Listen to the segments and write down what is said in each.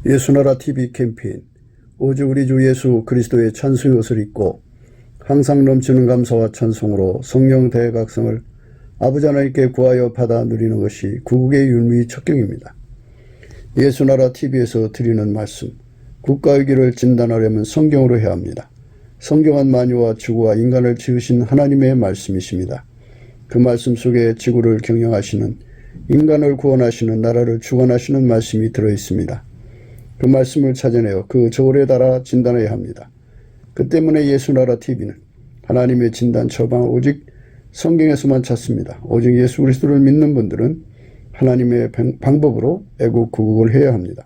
예수나라 TV 캠페인 오직 우리 주 예수 그리스도의 찬송의 옷을 입고 항상 넘치는 감사와 찬송으로 성령 대각성을 아버지 하나님께 구하여 받아 누리는 것이 구국의 율무의 척경입니다. 예수나라 TV에서 드리는 말씀, 국가의 길을 진단하려면 성경으로 해야 합니다. 성경은 만유와 지구와 인간을 지으신 하나님의 말씀이십니다. 그 말씀 속에 지구를 경영하시는, 인간을 구원하시는, 나라를 주관하시는 말씀이 들어있습니다. 그 말씀을 찾아내어 그 저울에 달아 진단해야 합니다. 그 때문에 예수나라 TV는 하나님의 진단 처방을 오직 성경에서만 찾습니다. 오직 예수 그리스도를 믿는 분들은 하나님의 방법으로 애국 구국을 해야 합니다.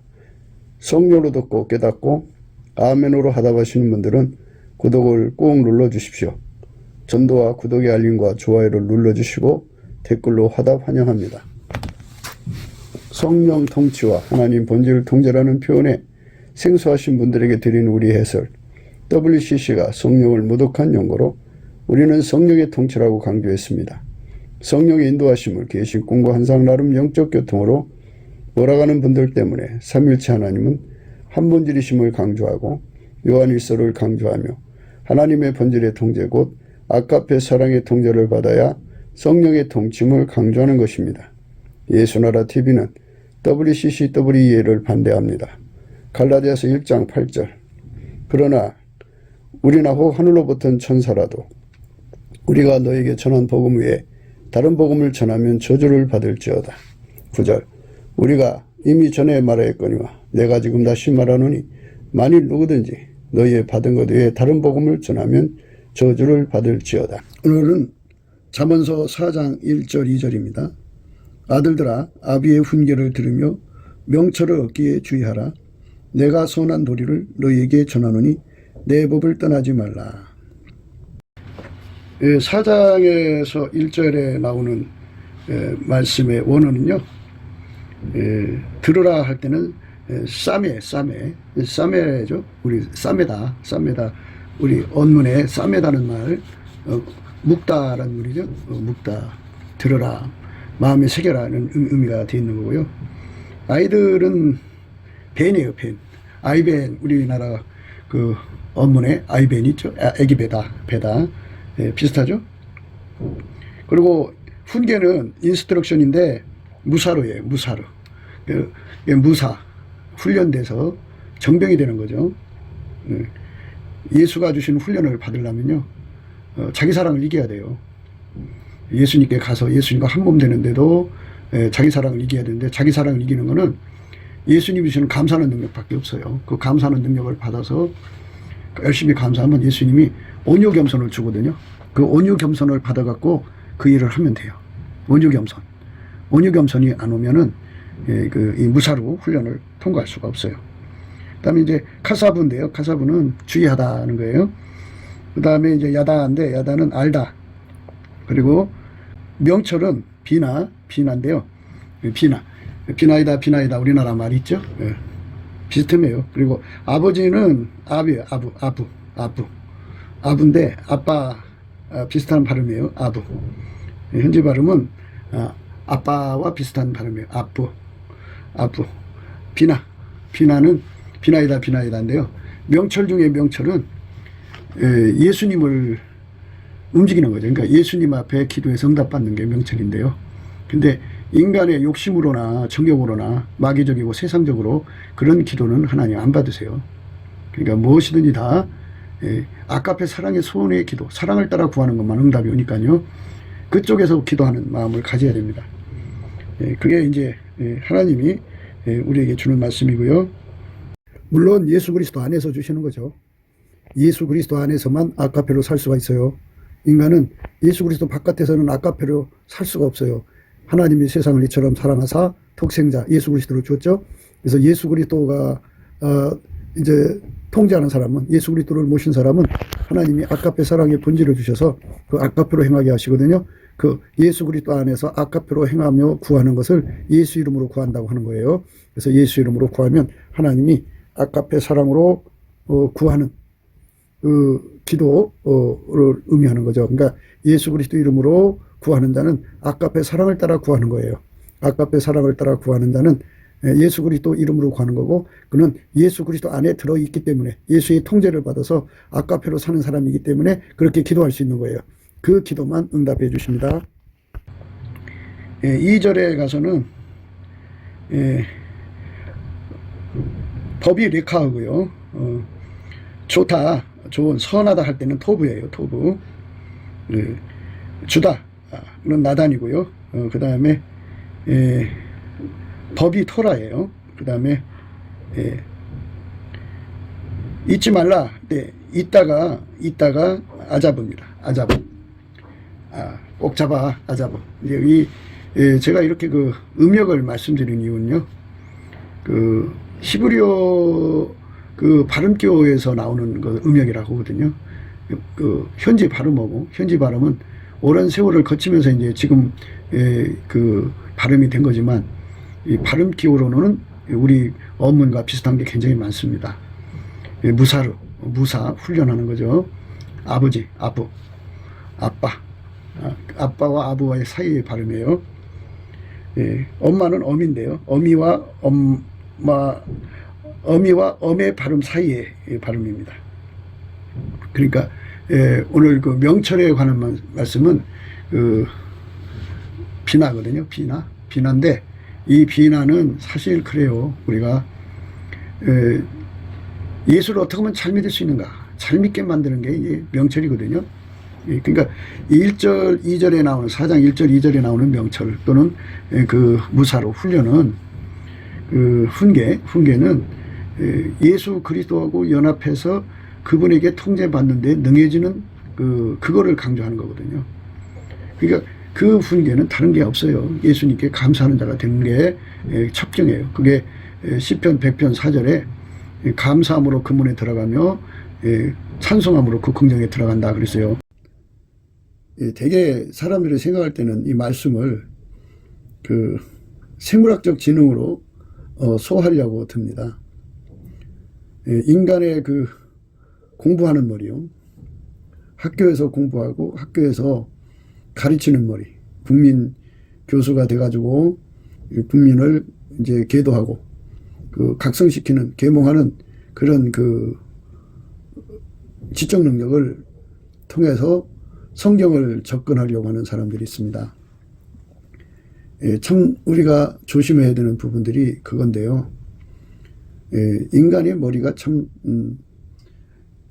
성령으로 듣고 깨닫고 아멘으로 하답하시는 분들은 구독을 꼭 눌러주십시오. 전도와 구독의 알림과 좋아요를 눌러주시고 댓글로 화답 환영합니다. 성령 통치와 하나님 본질 통제라는 표현에 생소하신 분들에게 드린 우리 해설, WCC가 성령을 모독한 용어로 우리는 성령의 통치라고 강조했습니다. 성령의 인도하심을 계시 꿈과 환상 나름 영적 교통으로 몰아가는 분들 때문에 삼일체 하나님은 한 본질이심을 강조하고 요한일서를 강조하며 하나님의 본질의 통제 곧 아카페 사랑의 통제를 받아야 성령의 통치임을 강조하는 것입니다. 예수나라 TV는 WCCWEA를 반대합니다. 갈라디아서 1장 8절 그러나 우리나 혹 하늘로부터 천사라도 우리가 너에게 전한 복음 외에 다른 복음을 전하면 저주를 받을지어다. 9절 우리가 이미 전에 말하였거니와 내가 지금 다시 말하노니 만일 누구든지 너희의 받은 것 외에 다른 복음을 전하면 저주를 받을지어다. 오늘은 잠언서 4장 1절 2절입니다. 아들들아 아비의 훈계를 들으며 명철을 얻기에 주의하라. 내가 선한 도리를 너희에게 전하노니 내 법을 떠나지 말라. 4장에서 1절에 나오는 말씀의 원어는요. 들으라 할 때는 싸매죠. 우리 싸매다. 우리 언문에 싸매다는 말, 묵다라는 말이죠. 묵다, 들으라. 마음에 새겨라는 의미가 되어 있는 거고요. 아이들은 벤이에요, 벤. 아이벤, 우리나라 그 언문에 아이벤 있죠. 애기 배다. 비슷하죠. 그리고 훈계는 인스트럭션인데 무사로예요, 무사로. 무사, 훈련돼서 정병이 되는 거죠. 예수가 주신 훈련을 받으려면요, 자기 사랑을 이겨야 돼요. 예수님께 가서 예수님과 한 몸 되는데도 자기 사랑을 이겨야 되는데, 자기 사랑을 이기는 거는 예수님이 주시는 감사하는 능력밖에 없어요. 그 감사하는 능력을 받아서 열심히 감사하면 예수님이 온유 겸손을 주거든요. 그 온유 겸손을 받아갖고 그 일을 하면 돼요. 온유 겸손이 안 오면은 이 무사로 훈련을 통과할 수가 없어요. 그 다음에 이제 카사부인데요. 카사부는 주의하다는 거예요. 그 다음에 이제 야다인데, 야다는 알다. 그리고 명철은 비나인데요. 비나이다 우리나라 말 있죠. 비슷해요. 그리고 아버지는 아비예요. 아부인데 아빠 비슷한 발음이에요. 아부. 현지 발음은 아빠와 비슷한 발음이에요. 아부. 비나는 비나이다인데요. 명철 중에 명철은 예수님을 움직이는 거죠. 그러니까 예수님 앞에 기도해서 응답받는 게 명철인데요. 근데 인간의 욕심으로나 정욕으로나 마귀적이고 세상적으로 그런 기도는 하나님 안 받으세요. 그러니까 무엇이든지 다 아카페 사랑의 소원의 기도, 사랑을 따라 구하는 것만 응답이 오니까요. 그쪽에서 기도하는 마음을 가져야 됩니다. 그게 이제 하나님이 우리에게 주는 말씀이고요. 물론 예수 그리스도 안에서 주시는 거죠. 예수 그리스도 안에서만 아카페로 살 수가 있어요. 인간은 예수 그리스도 바깥에서는 아카페로 살 수가 없어요. 하나님이 세상을 이처럼 사랑하사 독생자 예수 그리스도를 주었죠. 그래서 예수 그리스도가 이제 통제하는 사람은, 예수 그리스도를 모신 사람은 하나님이 아카페 사랑의 본질을 주셔서 그 아카페로 행하게 하시거든요. 그 예수 그리스도 안에서 아카페로 행하며 구하는 것을 예수 이름으로 구한다고 하는 거예요. 그래서 예수 이름으로 구하면 하나님이 아카페 사랑으로 구하는 그 기도를 의미하는 거죠. 그러니까 예수 그리스도 이름으로 구하는 자는 아카페 사랑을 따라 구하는 거예요. 아카페 사랑을 따라 구하는 자는 예수 그리스도 이름으로 구하는 거고, 그는 예수 그리스도 안에 들어있기 때문에, 예수의 통제를 받아서 아까페로 사는 사람이기 때문에 그렇게 기도할 수 있는 거예요. 그 기도만 응답해 주십니다. 2절에 가서는 법이 레카하고요. 좋다, 좋은, 선하다 할 때는 토브예요. 토브. 주다, 는 나단이고요. 그 다음에 법이 토라예요. 그 다음에 잊지 말라. 네, 있다가 아자브입니다. 아자브. 꼭 잡아, 아자브. 여기 제가 이렇게 그 음역을 말씀드린 이유는요. 그 히브리어 그 발음교에서 나오는 그 음역이라고 하거든요. 그 현지 발음어고, 현지 발음은 오랜 세월을 거치면서 이제 지금 그 발음이 된 거지만, 이 발음 기호로는 우리 어문과 비슷한 게 굉장히 많습니다. 무사르, 무사, 훈련하는 거죠. 아버지, 아부, 아빠, 아빠와 아부와의 사이의 발음이에요. 엄마는 엄인데요. 어미와 엄의 발음 사이의 발음입니다. 그러니까 오늘 그 명철에 관한 말씀은 그 비나거든요. 비나인데, 이 비나는 사실 그래요. 우리가 예수를 어떻게 하면 잘 믿을 수 있는가, 잘 믿게 만드는 게 이게 명철이거든요. 그러니까 1절, 2절에 나오는, 4장 1절, 2절에 나오는 명철 또는 그 무사로 훈련은, 그 훈계는 예수 그리스도하고 연합해서 그분에게 통제받는 데 능해지는 그거를 강조하는 거거든요. 그러니까 그 훈계는 다른 게 없어요. 예수님께 감사하는 자가 되는 게 첩경이에요. 그게 시편 100편 4절에 감사함으로 그 문에 들어가며 찬송함으로 그 궁정에 들어간다 그랬어요. 되게 사람들이 생각할 때는 이 말씀을 그 생물학적 지능으로 소화하려고 듭니다. 인간의 그 공부하는 머리요. 학교에서 공부하고 학교에서 가르치는 머리. 국민 교수가 돼가지고 국민을 이제 계도하고 그 각성시키는, 계몽하는 그런 그 지적 능력을 통해서 성경을 접근하려고 하는 사람들이 있습니다. 참 우리가 조심해야 되는 부분들이 그건데요. 인간의 머리가 참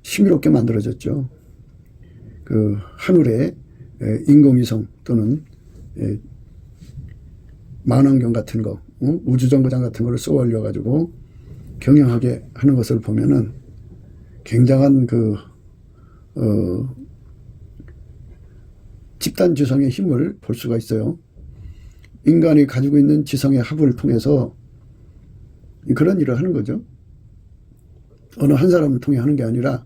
신비롭게 만들어졌죠. 그 하늘에 인공위성 또는 만원경 같은 거, 우주정거장 같은 거를 쏘아 올려 가지고 경영하게 하는 것을 보면은 굉장한 그 집단 지성의 힘을 볼 수가 있어요. 인간이 가지고 있는 지성의 합을 통해서 그런 일을 하는 거죠. 어느 한 사람을 통해 하는 게 아니라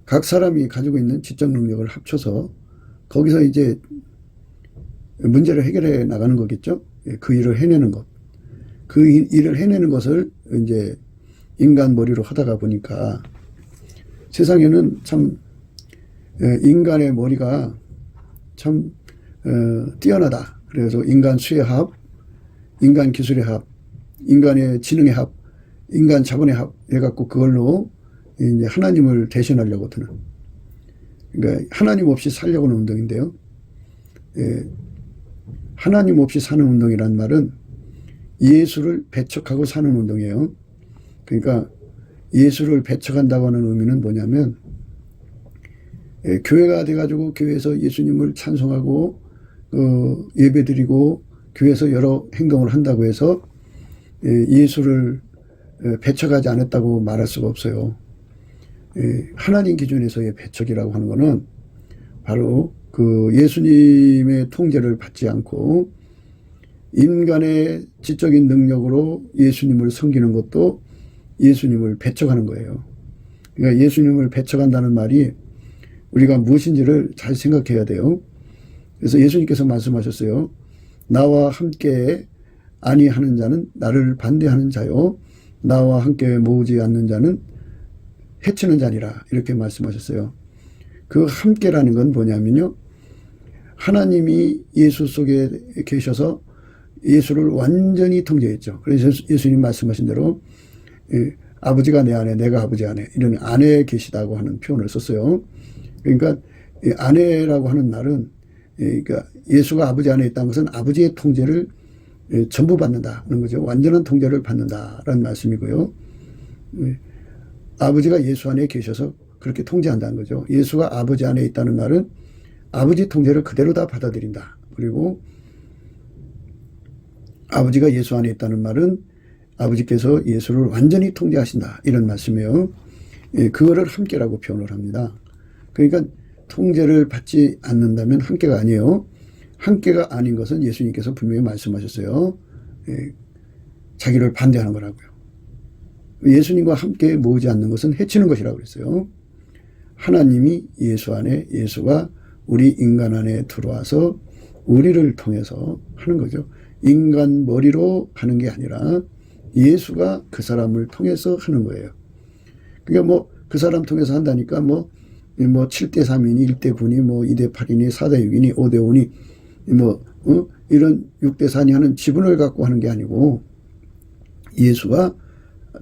각 사람이 가지고 있는 지적 능력을 합쳐서 거기서 이제 문제를 해결해 나가는 거겠죠. 그 일을 해내는 것. 그 일을 해내는 것을 이제 인간 머리로 하다가 보니까 세상에는 참 인간의 머리가 참 뛰어나다. 그래서 인간 수의 합, 인간 기술의 합, 인간의 지능의 합, 인간 자본의 합 해갖고 그걸로 이제 하나님을 대신하려고 드는, 그러니까 하나님 없이 살려고 하는 운동인데요. 하나님 없이 사는 운동이란 말은 예수를 배척하고 사는 운동이에요. 그러니까 예수를 배척한다고 하는 의미는 뭐냐면, 교회가 돼가지고 교회에서 예수님을 찬송하고 예배드리고 교회에서 여러 행동을 한다고 해서 예수를 배척하지 않았다고 말할 수가 없어요. 하나님 기준에서의 배척이라고 하는 것은 바로 그 예수님의 통제를 받지 않고 인간의 지적인 능력으로 예수님을 섬기는 것도 예수님을 배척하는 거예요. 그러니까 예수님을 배척한다는 말이 우리가 무엇인지를 잘 생각해야 돼요. 그래서 예수님께서 말씀하셨어요. 나와 함께 아니하는 자는 나를 반대하는 자요, 나와 함께 모으지 않는 자는 해치는 자니라, 이렇게 말씀하셨어요. 그 함께라는 건 뭐냐면요, 하나님이 예수 속에 계셔서 예수를 완전히 통제했죠. 그래서 예수님 말씀하신 대로 아버지가 내 안에 내가 아버지 안에 이런 안에 계시다고 하는 표현을 썼어요. 그러니까 아내라고 하는 말은 그러니까 예수가 아버지 안에 있다는 것은 아버지의 통제를 전부 받는다는 거죠. 완전한 통제를 받는다라는 말씀이고요. 아버지가 예수 안에 계셔서 그렇게 통제한다는 거죠. 예수가 아버지 안에 있다는 말은 아버지 통제를 그대로 다 받아들인다. 그리고 아버지가 예수 안에 있다는 말은 아버지께서 예수를 완전히 통제하신다. 이런 말씀이에요. 그거를 함께라고 표현을 합니다. 그러니까 통제를 받지 않는다면 함께가 아니에요. 함께가 아닌 것은 예수님께서 분명히 말씀하셨어요. 자기를 반대하는 거라고요. 예수님과 함께 모으지 않는 것은 해치는 것이라고 그랬어요. 하나님이 예수 안에, 예수가 우리 인간 안에 들어와서 우리를 통해서 하는 거죠. 인간 머리로 하는 게 아니라 예수가 그 사람을 통해서 하는 거예요. 그러니까 뭐 그 사람 통해서 한다니까 뭐 7대 3이니 1대 9니 뭐 2대 8이니 4대 6이니 5대 5니 이런 6대 4니 하는 지분을 갖고 하는 게 아니고 예수가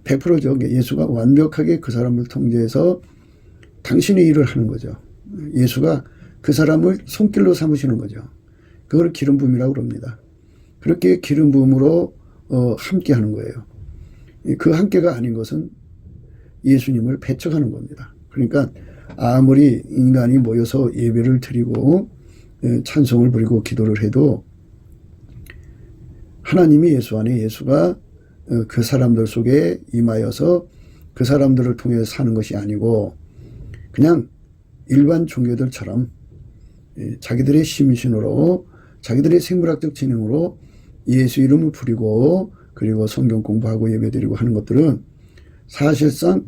100%죠. 예수가 완벽하게 그 사람을 통제해서 당신의 일을 하는 거죠. 예수가 그 사람을 손길로 삼으시는 거죠. 그걸 기름 부음이라고 그럽니다. 그렇게 기름 부음으로 함께 하는 거예요. 그 함께가 아닌 것은 예수님을 배척하는 겁니다. 그러니까 아무리 인간이 모여서 예배를 드리고 찬송을 부리고 기도를 해도 하나님이 예수 안에 예수가 그 사람들 속에 임하여서 그 사람들을 통해 사는 것이 아니고 그냥 일반 종교들처럼 자기들의 심신으로 자기들의 생물학적 지능으로 예수 이름을 부리고 그리고 성경 공부하고 예배드리고 하는 것들은 사실상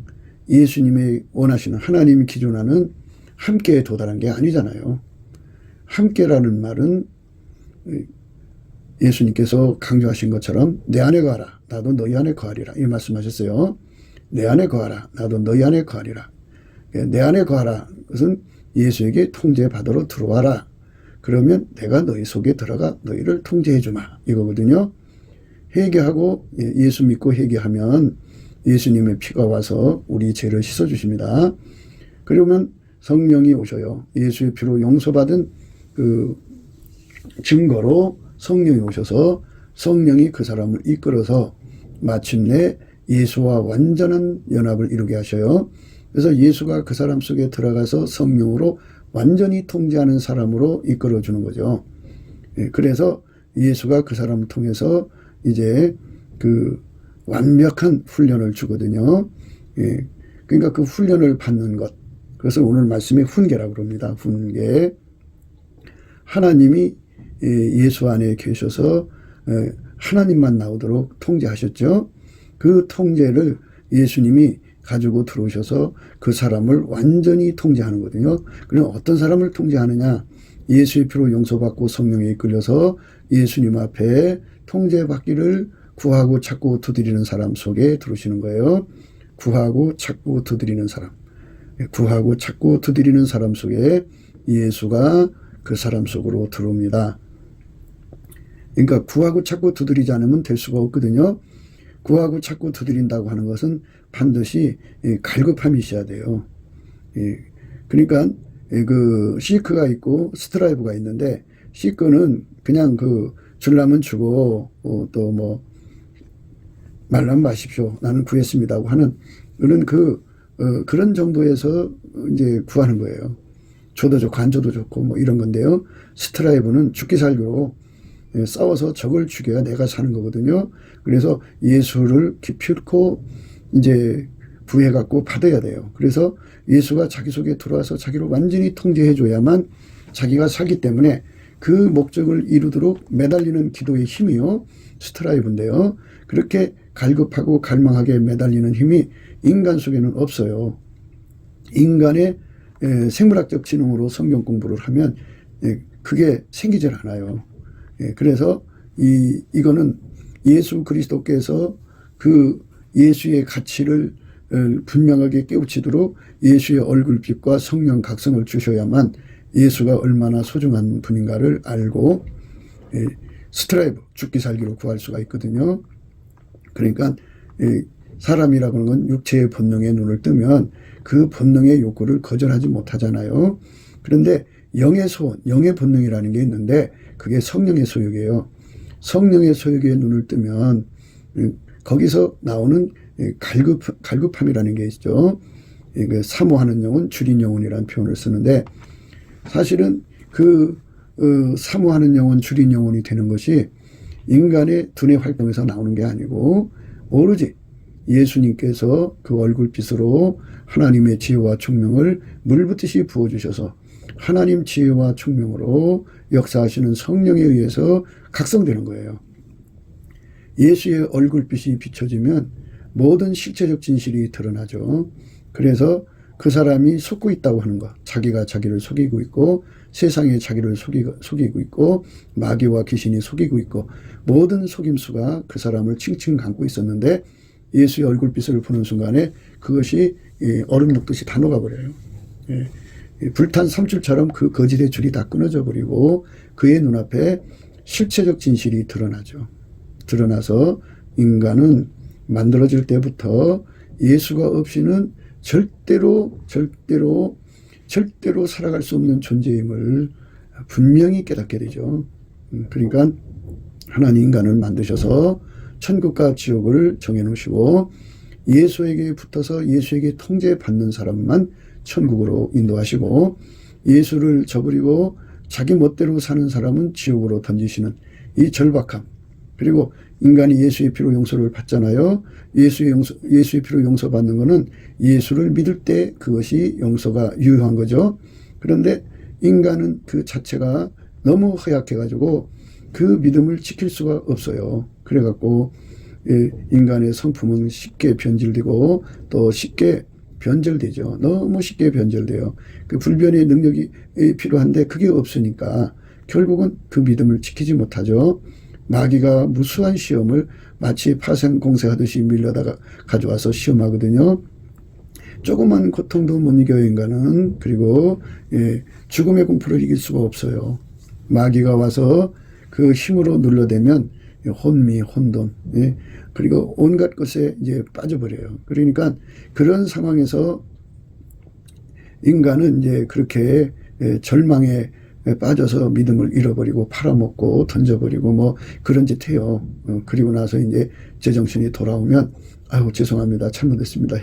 예수님이 원하시는 하나님이 기준하는 함께에 도달한 게 아니잖아요. 함께라는 말은 예수님께서 강조하신 것처럼 내 안에 거하라 나도 너희 안에 거하리라 이 말씀하셨어요. 내 안에 거하라 나도 너희 안에 거하리라. 내 안에 거하라 그것은 예수에게 통제받으러 들어와라. 그러면 내가 너희 속에 들어가 너희를 통제해 주마 이거거든요. 회개하고 예수 믿고 회개하면 예수님의 피가 와서 우리 죄를 씻어주십니다. 그러면 성령이 오셔요. 예수의 피로 용서받은 그 증거로 성령이 오셔서 성령이 그 사람을 이끌어서 마침내 예수와 완전한 연합을 이루게 하셔요. 그래서 예수가 그 사람 속에 들어가서 성령으로 완전히 통제하는 사람으로 이끌어주는 거죠. 그래서 예수가 그 사람을 통해서 이제 그 완벽한 훈련을 주거든요. 그러니까 그 훈련을 받는 것. 그래서 오늘 말씀에 훈계라고 그럽니다. 훈계. 하나님이 예수 안에 계셔서 하나님만 나오도록 통제하셨죠. 그 통제를 예수님이 가지고 들어오셔서 그 사람을 완전히 통제하는 거거든요. 그럼 어떤 사람을 통제하느냐? 예수의 피로 용서받고 성령에 이끌려서 예수님 앞에 통제받기를 구하고 찾고 두드리는 사람 속에 들어오시는 거예요. 구하고 찾고 두드리는 사람. 구하고 찾고 두드리는 사람 속에 예수가 그 사람 속으로 들어옵니다. 그러니까 구하고 찾고 두드리지 않으면 될 수가 없거든요. 구하고 찾고 두드린다고 하는 것은 반드시 갈급함이 있어야 돼요. 그러니까 그 시크가 있고 스트라이브가 있는데 시크는 그냥 그 줄라면 주고 또 뭐 말라면 마십시오. 나는 구했습니다고 하는 그런 정도에서 이제 구하는 거예요. 줘도 좋고 안 줘도 좋고 뭐 이런 건데요. 스트라이브는 죽기 살기로 싸워서 적을 죽여야 내가 사는 거거든요. 그래서 예수를 기필코 이제 구해갖고 받아야 돼요. 그래서 예수가 자기 속에 들어와서 자기를 완전히 통제해줘야만 자기가 살기 때문에 그 목적을 이루도록 매달리는 기도의 힘이요. 스트라이브인데요. 그렇게 갈급하고 갈망하게 매달리는 힘이 인간 속에는 없어요. 인간의 생물학적 지능으로 성경 공부를 하면 그게 생기질 않아요. 그래서 이거는 예수 그리스도께서 그 예수의 가치를 분명하게 깨우치도록 예수의 얼굴빛과 성령 각성을 주셔야만 예수가 얼마나 소중한 분인가를 알고 스트라이브, 죽기 살기로 구할 수가 있거든요. 그러니까 사람이라고 하는 건 육체의 본능에 눈을 뜨면 그 본능의 욕구를 거절하지 못하잖아요. 그런데 영의 소원, 영의 본능이라는 게 있는데 그게 성령의 소욕이에요. 성령의 소욕에 눈을 뜨면 거기서 나오는 갈급함이라는 게 있죠. 사모하는 영혼, 줄인 영혼이라는 표현을 쓰는데 사실은 사모하는 영혼, 줄인 영혼이 되는 것이 인간의 두뇌 활동에서 나오는 게 아니고 오로지 예수님께서 그 얼굴빛으로 하나님의 지혜와 총명을 물붓듯이 부어주셔서 하나님 지혜와 총명으로 역사하시는 성령에 의해서 각성되는 거예요. 예수의 얼굴빛이 비춰지면 모든 실체적 진실이 드러나죠. 그래서 그 사람이 속고 있다고 하는 것, 자기가 자기를 속이고 있고 세상이 자기를 속이고 있고 마귀와 귀신이 속이고 있고 모든 속임수가 그 사람을 칭칭 감고 있었는데 예수의 얼굴빛을 보는 순간에 그것이 얼음 녹듯이 다 녹아버려요. 불탄 삼줄처럼 그 거짓의 줄이 다 끊어져 버리고 그의 눈앞에 실체적 진실이 드러나죠. 드러나서 인간은 만들어질 때부터 예수가 없이는 절대로 살아갈 수 없는 존재임을 분명히 깨닫게 되죠. 그러니까 하나님 인간을 만드셔서 천국과 지옥을 정해놓으시고 예수에게 붙어서 예수에게 통제받는 사람만 천국으로 인도하시고 예수를 저버리고 자기 멋대로 사는 사람은 지옥으로 던지시는 이 절박함. 그리고 인간이 예수의 피로 용서를 받잖아요. 예수의 피로 용서받는 것은 예수를 믿을 때 그것이 용서가 유효한 거죠. 그런데 인간은 그 자체가 너무 허약해가지고 그 믿음을 지킬 수가 없어요. 그래갖고 인간의 성품은 쉽게 변질되고 또 쉽게 변절되죠. 너무 쉽게 변절돼요. 그 불변의 능력이 필요한데 그게 없으니까 결국은 그 믿음을 지키지 못하죠. 마귀가 무수한 시험을 마치 파생공세하듯이 밀려다가 가져와서 시험하거든요. 조그만 고통도 못 이겨요, 인간은. 그리고 죽음의 공포를 이길 수가 없어요. 마귀가 와서 그 힘으로 눌러대면 혼미, 혼돈, 그리고 온갖 것에 이제 빠져버려요. 그러니까 그런 상황에서 인간은 이제 그렇게 절망에 빠져서 믿음을 잃어버리고 팔아먹고 던져버리고 뭐 그런 짓 해요. 그리고 나서 이제 제정신이 돌아오면 아유 죄송합니다, 잘못했습니다.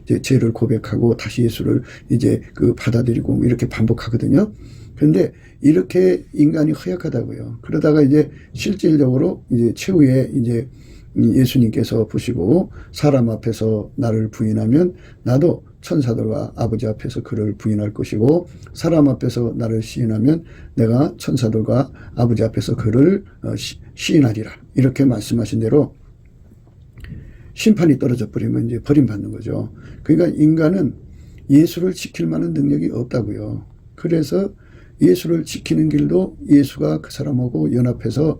이제 죄를 고백하고 다시 예수를 이제 받아들이고 이렇게 반복하거든요. 그런데 이렇게 인간이 허약하다고요. 그러다가 이제 실질적으로 이제 최후에 이제 예수님께서 보시고 사람 앞에서 나를 부인하면 나도 천사들과 아버지 앞에서 그를 부인할 것이고 사람 앞에서 나를 시인하면 내가 천사들과 아버지 앞에서 그를 시인하리라. 이렇게 말씀하신 대로 심판이 떨어져 버리면 이제 버림받는 거죠. 그러니까 인간은 예수를 지킬 만한 능력이 없다고요. 그래서 예수를 지키는 길도 예수가 그 사람하고 연합해서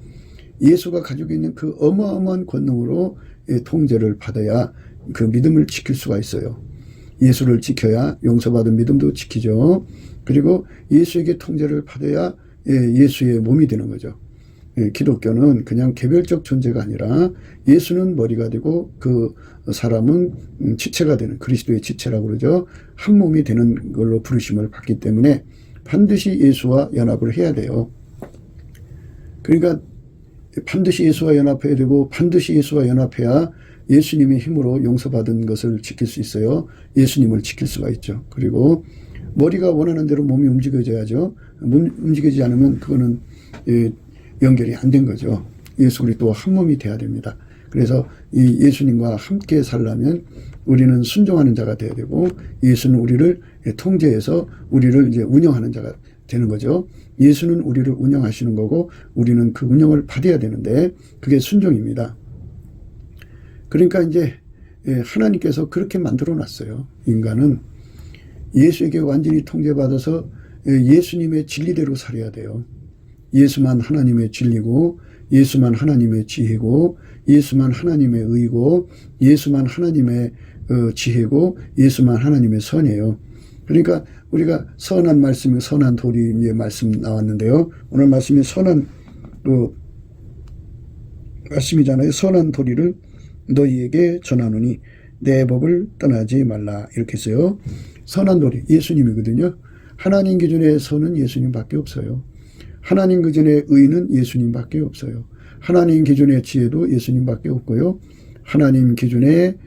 예수가 가지고 있는 그 어마어마한 권능으로 통제를 받아야 그 믿음을 지킬 수가 있어요. 예수를 지켜야 용서받은 믿음도 지키죠. 그리고 예수에게 통제를 받아야 예수의 몸이 되는 거죠. 기독교는 그냥 개별적 존재가 아니라 예수는 머리가 되고 그 사람은 지체가 되는 그리스도의 지체라고 그러죠. 한 몸이 되는 걸로 부르심을 받기 때문에 반드시 예수와 연합을 해야 돼요. 그러니까 반드시 예수와 연합해야 되고 반드시 예수와 연합해야 예수님의 힘으로 용서받은 것을 지킬 수 있어요. 예수님을 지킬 수가 있죠. 그리고 머리가 원하는 대로 몸이 움직여져야죠. 움직이지 않으면 그거는 연결이 안 된 거죠. 예수 그리스도와 한 몸이 돼야 됩니다. 그래서 이 예수님과 함께 살려면 우리는 순종하는 자가 돼야 되고 예수는 우리를 통제해서 우리를 이제 운영하는 자가 되는 거죠. 예수는 우리를 운영하시는 거고 우리는 그 운영을 받아야 되는데 그게 순종입니다. 그러니까 이제 하나님께서 그렇게 만들어 놨어요. 인간은 예수에게 완전히 통제받아서 예수님의 진리대로 살아야 돼요. 예수만 하나님의 진리고 예수만 하나님의 지혜고 예수만 하나님의 의고 예수만 하나님의 지혜고 예수만 하나님의 선이에요. 그러니까 우리가 선한 말씀이 선한 도리 이제 말씀 나왔는데요. 오늘 말씀이 선한 말씀이잖아요. 선한 도리를 너희에게 전하노니 내 법을 떠나지 말라. 이렇게 했어요. 선한 도리, 예수님이거든요. 하나님 기준의 선은 예수님밖에 없어요. 하나님 기준의 의는 예수님밖에 없어요. 하나님 기준의 지혜도 예수님밖에 없고요. 하나님 기준의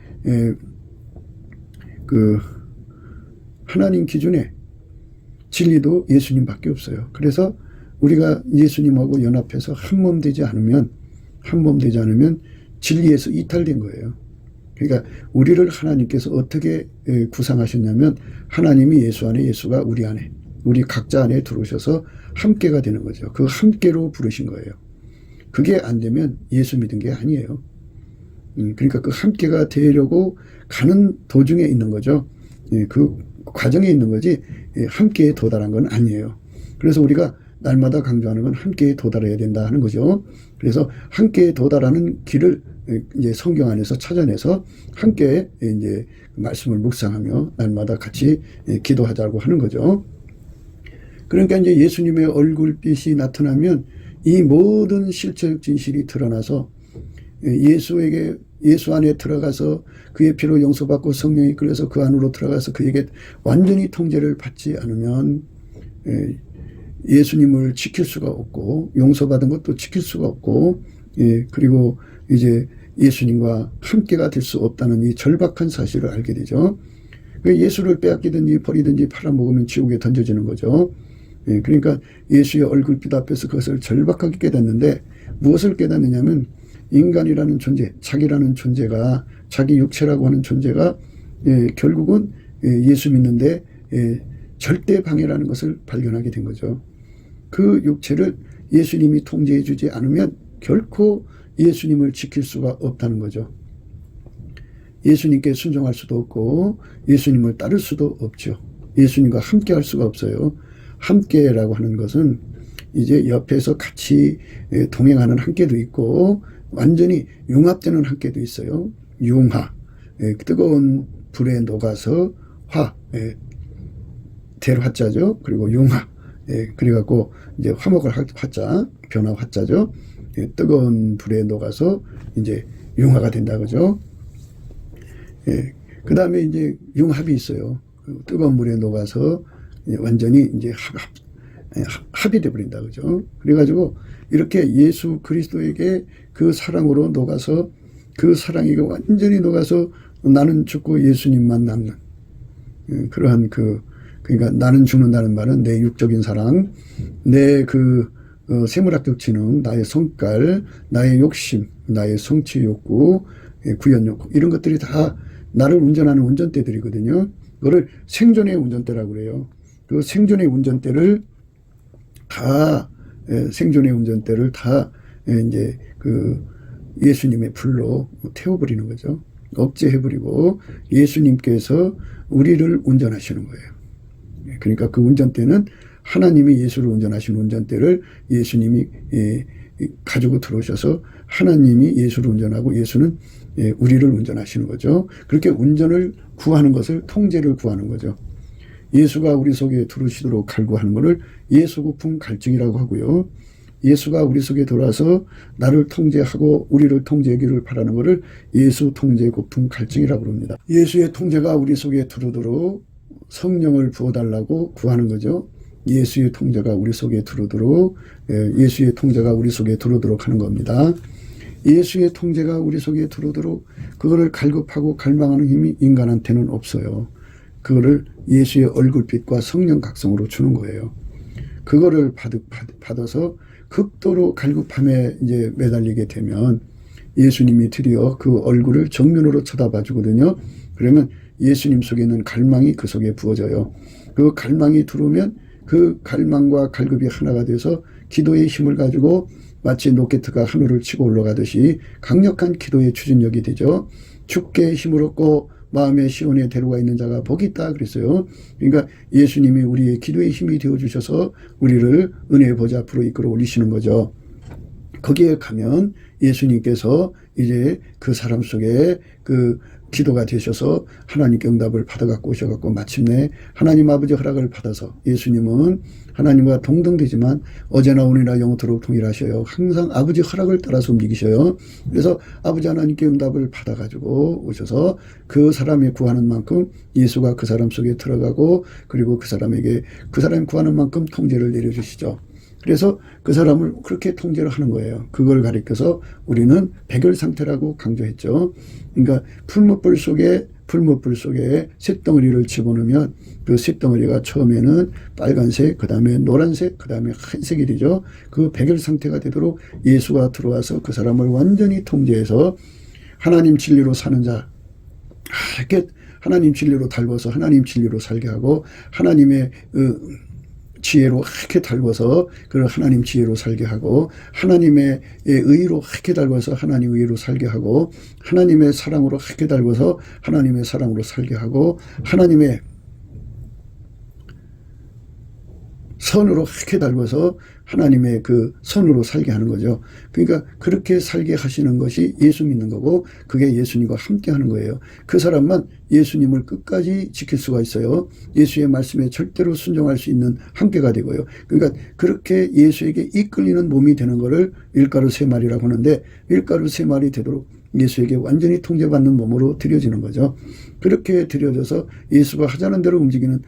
하나님 기준의 진리도 예수님밖에 없어요. 그래서 우리가 예수님하고 연합해서 한 몸 되지 않으면 진리에서 이탈된 거예요. 그러니까 우리를 하나님께서 어떻게 구상하셨냐면 하나님이 예수 안에, 예수가 우리 안에, 우리 각자 안에 들어오셔서 함께가 되는 거죠. 그 함께로 부르신 거예요. 그게 안 되면 예수 믿은 게 아니에요. 그러니까 그 함께가 되려고 가는 도중에 있는 거죠. 그 과정에 있는 거지 함께에 도달한 건 아니에요. 그래서 우리가 날마다 강조하는 건 함께에 도달해야 된다 하는 거죠. 그래서 함께에 도달하는 길을 이제 성경 안에서 찾아내서 함께 이제 말씀을 묵상하며 날마다 같이 기도하자고 하는 거죠. 그러니까 이제 예수님의 얼굴빛이 나타나면 이 모든 실체적 진실이 드러나서 예수 안에 들어가서 그의 피로 용서받고 성령이 끌려서 그 안으로 들어가서 그에게 완전히 통제를 받지 않으면 예수님을 지킬 수가 없고 용서받은 것도 지킬 수가 없고 그리고 이제 예수님과 함께가 될 수 없다는 이 절박한 사실을 알게 되죠. 예수를 빼앗기든지 버리든지 팔아먹으면 지옥에 던져지는 거죠. 그러니까 예수의 얼굴빛 앞에서 그것을 절박하게 깨닫는데 무엇을 깨닫느냐면 인간이라는 존재, 자기라는 존재가, 자기 육체라고 하는 존재가 결국은 예수 믿는데 절대 방해라는 것을 발견하게 된 거죠. 그 육체를 예수님이 통제해 주지 않으면 결코 예수님을 지킬 수가 없다는 거죠. 예수님께 순종할 수도 없고 예수님을 따를 수도 없죠. 예수님과 함께 할 수가 없어요. 함께라고 하는 것은 이제 옆에서 같이 동행하는 함께도 있고 완전히 융합되는 함께도 있어요. 융화, 뜨거운 불에 녹아서 화, 대로 화자죠. 그리고 융화, 그래갖고 이제 화목을 화자, 변화 화자죠. 뜨거운 불에 녹아서 이제 융화가 된다 그죠. 그 다음에 이제 융합이 있어요. 뜨거운 물에 녹아서 완전히 이제 합이 되어버린다 그죠. 그래가지고 이렇게 예수 그리스도에게 그 사랑으로 녹아서 그 사랑이 완전히 녹아서 나는 죽고 예수님만 남는 그러한 그러니까 나는 죽는다는 말은 내 육적인 사랑, 내 세물학적 지능, 나의 성깔, 나의 욕심, 나의 성취 욕구, 구현 욕구 이런 것들이 다 나를 운전하는 운전대들이거든요. 그거를 생존의 운전대라고 그래요. 그 생존의 운전대를 다 이제 예수님의 불로 태워버리는 거죠. 억제해버리고 예수님께서 우리를 운전하시는 거예요. 그러니까 그 운전대는 하나님이 예수를 운전하신 운전대를 예수님이 가지고 들어오셔서 하나님이 예수를 운전하고 예수는 우리를 운전하시는 거죠. 그렇게 운전을 구하는 것을 통제를 구하는 거죠. 예수가 우리 속에 들어오시도록 갈구하는 것을 예수고품 갈증이라고 하고요. 예수가 우리 속에 들어와서 나를 통제하고 우리를 통제하기를 바라는 것을 예수 통제 고품 갈증이라고 합니다. 예수의 통제가 우리 속에 들어오도록 성령을 부어달라고 구하는 거죠. 예수의 통제가 우리 속에 들어오도록 예수의 통제가 우리 속에 들어오도록 하는 겁니다. 예수의 통제가 우리 속에 들어오도록 그거를 갈급하고 갈망하는 힘이 인간한테는 없어요. 그거를 예수의 얼굴빛과 성령 각성으로 주는 거예요. 그거를 받아서 극도로 갈급함에 이제 매달리게 되면 예수님이 드디어 그 얼굴을 정면으로 쳐다봐 주거든요. 그러면 예수님 속에 있는 갈망이 그 속에 부어져요. 그 갈망이 들어오면 그 갈망과 갈급이 하나가 돼서 기도의 힘을 가지고 마치 로켓가 하늘을 치고 올라가듯이 강력한 기도의 추진력이 되죠. 죽게 힘을 얻고 마음의 시온에 데려가 있는 자가 복이 있다 그랬어요. 그러니까 예수님이 우리의 기도의 힘이 되어주셔서 우리를 은혜의 보좌 앞으로 이끌어 올리시는 거죠. 거기에 가면 예수님께서 이제 그 사람 속에 그 기도가 되셔서 하나님께 응답을 받아갖고 오셔갖고 마침내 하나님 아버지 허락을 받아서 예수님은 하나님과 동등되지만 어제나 오늘이나 영원토록 동일하셔요. 항상 아버지 허락을 따라서 움직이셔요. 그래서 아버지 하나님께 응답을 받아가지고 오셔서 그 사람이 구하는 만큼 예수가 그 사람 속에 들어가고 그리고 그 사람에게 그 사람이 구하는 만큼 통제를 내려주시죠. 그래서 그 사람을 그렇게 통제를 하는 거예요. 그걸 가리켜서 우리는 백열 상태라고 강조했죠. 그러니까 풀무불 속에 쇳덩어리를 집어넣으면 그 쇳덩어리가 처음에는 빨간색, 그 다음에 노란색, 그 다음에 한색이 되죠. 그 백열 상태가 되도록 예수가 들어와서 그 사람을 완전히 통제해서 하나님 진리로 사는 자, 이렇게 하나님 진리로 달궈서 하나님 진리로 살게 하고 하나님의 지혜로 이렇게 달궈서 그 하나님 지혜로 살게 하고 하나님의 의로 이렇게 달궈서 하나님 의로 살게 하고 하나님의 사랑으로 이렇게 달궈서 하나님의 사랑으로 살게 하고 하나님의 선으로 이렇게 달궈서 하나님의 그 선으로 살게 하는 거죠. 그러니까 그렇게 살게 하시는 것이 예수 믿는 거고 그게 예수님과 함께 하는 거예요. 그 사람만 예수님을 끝까지 지킬 수가 있어요. 예수의 말씀에 절대로 순종할 수 있는 함께가 되고요. 그러니까 그렇게 예수에게 이끌리는 몸이 되는 거를 밀가루 3마리라고 하는데 밀가루 3마리 되도록 예수에게 완전히 통제받는 몸으로 드려지는 거죠. 그렇게 드려져서 예수가 하자는 대로 움직이는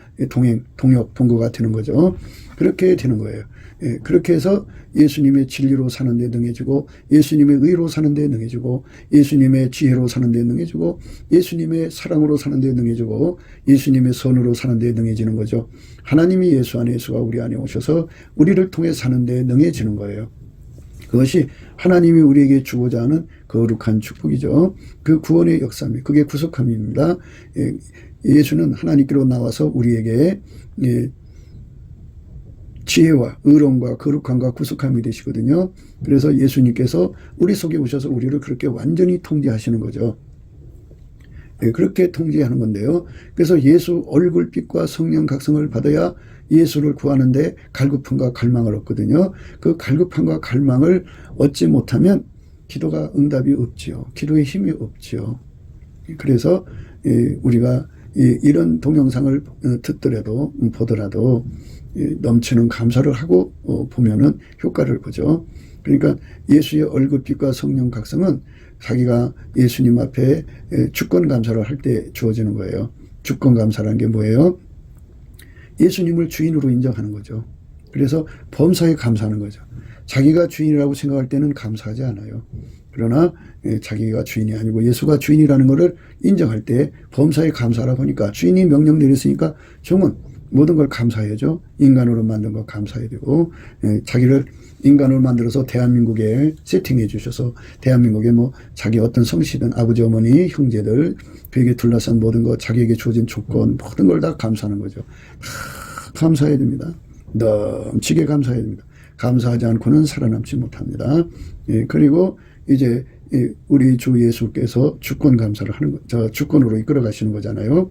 동거가 되는 거죠. 그렇게 되는 거예요. 예, 그렇게 해서 예수님의 진리로 사는 데 능해지고 예수님의 의로 사는 데 능해지고 예수님의 지혜로 사는 데 능해지고 예수님의 사랑으로 사는 데 능해지고 예수님의 선으로 사는 데 능해지는 거죠. 하나님이 예수 안에 예수가 우리 안에 오셔서 우리를 통해 사는 데 능해지는 거예요. 그것이 하나님이 우리에게 주고자 하는 거룩한 축복이죠. 그 구원의 역사입니다. 그게 구속함입니다. 예수는 하나님께로 나와서 우리에게 지혜와 의로움과 거룩함과 구속함이 되시거든요. 그래서 예수님께서 우리 속에 오셔서 우리를 그렇게 완전히 통제하시는 거죠. 그렇게 통제하는 건데요. 그래서 예수 얼굴빛과 성령 각성을 받아야 예수를 구하는데 갈급함과 갈망을 얻거든요. 그 갈급함과 갈망을 얻지 못하면 기도가 응답이 없지요. 기도의 힘이 없지요. 그래서 우리가 이런 동영상을 듣더라도 보더라도 넘치는 감사를 하고 보면은 효과를 보죠. 그러니까 예수의 얼굴빛과 성령 각성은 자기가 예수님 앞에 주권 감사를 할 때 주어지는 거예요. 주권 감사라는 게 뭐예요? 예수님을 주인으로 인정하는 거죠. 그래서 범사에 감사하는 거죠. 자기가 주인이라고 생각할 때는 감사하지 않아요. 그러나 자기가 주인이 아니고 예수가 주인이라는 것을 인정할 때 범사에 감사라고 하니까 주인이 명령 내렸으니까 종은 모든 걸 감사해야죠. 인간으로 만든 거 감사해야 되고 자기를 인간으로 만들어서 대한민국에 세팅해 주셔서 대한민국에 뭐 자기 어떤 성씨든 아버지 어머니 형제들 그에게 둘러싼 모든 것 자기에게 주어진 조건 모든 걸 다 감사하는 거죠. 다 감사해야 됩니다. 넘치게 감사해야 됩니다. 감사하지 않고는 살아남지 못합니다. 그리고 이제 우리 주 예수께서 주권 감사를 하는 거, 주권으로 이끌어 가시는 거잖아요.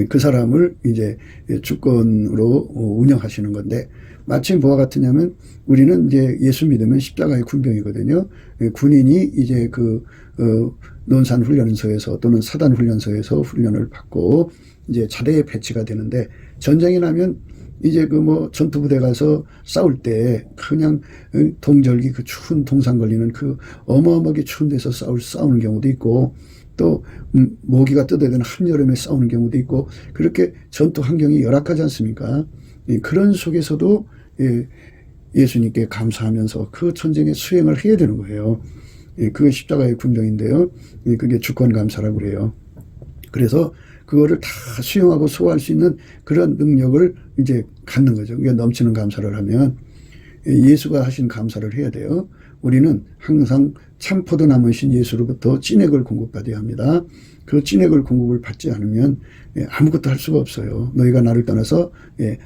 그 사람을 이제 주권으로 운영하시는 건데 마치 뭐와 같으냐면 우리는 이제 예수 믿으면 십자가의 군병이거든요. 군인이 이제 그 논산 훈련소에서 또는 사단 훈련소에서 훈련을 받고 이제 자대에 배치가 되는데 전쟁이 나면 이제 그 뭐 전투부대 가서 싸울 때 그냥 동절기 그 추운 동상 걸리는 그 어마어마하게 추운 데서 싸우는 경우도 있고 또 모기가 뜯어야 되는 한여름에 싸우는 경우도 있고 그렇게 전투 환경이 열악하지 않습니까? 그런 속에서도 예수님께 감사하면서 그 전쟁에 수행을 해야 되는 거예요. 그게 십자가의 군병인데요. 그게 주권 감사라고 그래요. 그래서 그거를 다 수용하고 소화할 수 있는 그런 능력을 이제 갖는 거죠. 그게 넘치는 감사를 하면 예수가 하신 감사를 해야 돼요. 우리는 항상 참포도 남으신 예수로부터 찐액을 공급받아야 합니다. 그 찐액을 공급을 받지 않으면 아무것도 할 수가 없어요. 너희가 나를 떠나서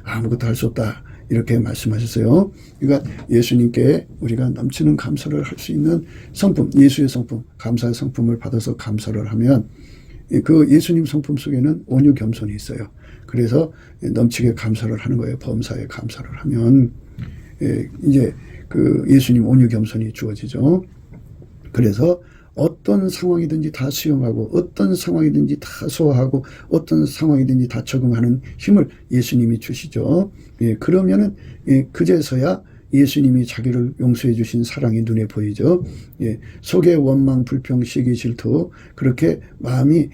아무것도 할 수 없다. 이렇게 말씀하셨어요. 그러니까 예수님께 우리가 넘치는 감사를 할 수 있는 성품, 예수의 성품, 감사의 성품을 받아서 감사를 하면 그 예수님 성품 속에는 온유 겸손이 있어요. 그래서 넘치게 감사를 하는 거예요. 범사에 감사를 하면 이제 그 예수님 온유 겸손이 주어지죠. 그래서 어떤 상황이든지 다 수용하고 어떤 상황이든지 다 소화하고 어떤 상황이든지 다 적응하는 힘을 예수님이 주시죠. 예, 그러면은 그제서야 예수님이 자기를 용서해 주신 사랑이 눈에 보이죠. 예, 속에 원망, 불평, 시기, 질투 그렇게 마음이